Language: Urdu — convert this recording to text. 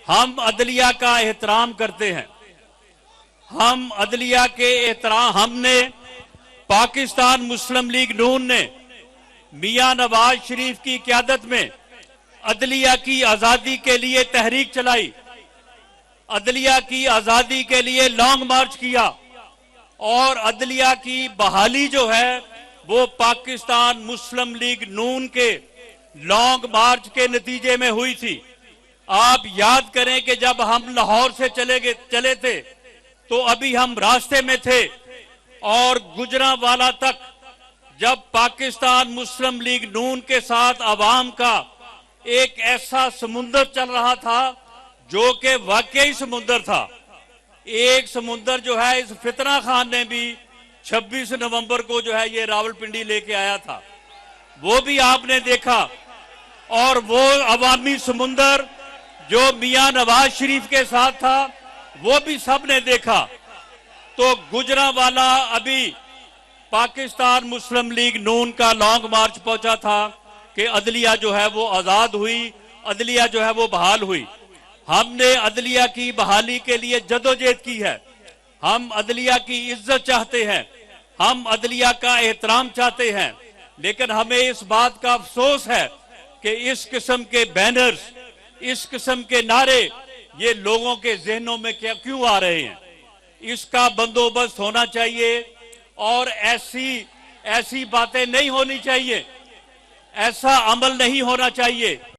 ہم عدلیہ کا احترام کرتے ہیں. ہم عدلیہ کے احترام ہم نے پاکستان مسلم لیگ نون نے میاں نواز شریف کی قیادت میں عدلیہ کی آزادی کے لیے تحریک چلائی, عدلیہ کی آزادی کے لیے لانگ مارچ کیا, اور عدلیہ کی بحالی جو ہے وہ پاکستان مسلم لیگ نون کے لانگ مارچ کے نتیجے میں ہوئی تھی. آپ یاد کریں کہ جب ہم لاہور سے چلے تھے تو ابھی ہم راستے میں تھے, اور گجرانوالہ تک جب پاکستان مسلم لیگ نون کے ساتھ عوام کا ایک ایسا سمندر چل رہا تھا جو کہ واقعی سمندر تھا. ایک سمندر جو ہے اس فتنہ خان نے بھی 26 نومبر کو جو ہے یہ راولپنڈی لے کے آیا تھا, وہ بھی آپ نے دیکھا. اور وہ عوامی سمندر جو میاں نواز شریف کے ساتھ تھا وہ بھی سب نے دیکھا. تو گجرانوالہ ابھی پاکستان مسلم لیگ نون کا لانگ مارچ پہنچا تھا کہ عدلیہ جو ہے وہ آزاد ہوئی, عدلیہ جو ہے وہ بحال ہوئی. ہم نے عدلیہ کی بحالی کے لیے جدوجہد کی ہے. ہم عدلیہ کی عزت چاہتے ہیں, ہم عدلیہ کا احترام چاہتے ہیں, لیکن ہمیں اس بات کا افسوس ہے کہ اس قسم کے بینرز, اس قسم کے نعرے یہ لوگوں کے ذہنوں میں کیوں آ رہے ہیں. اس کا بندوبست ہونا چاہیے, اور ایسی باتیں نہیں ہونی چاہیے, ایسا عمل نہیں ہونا چاہیے.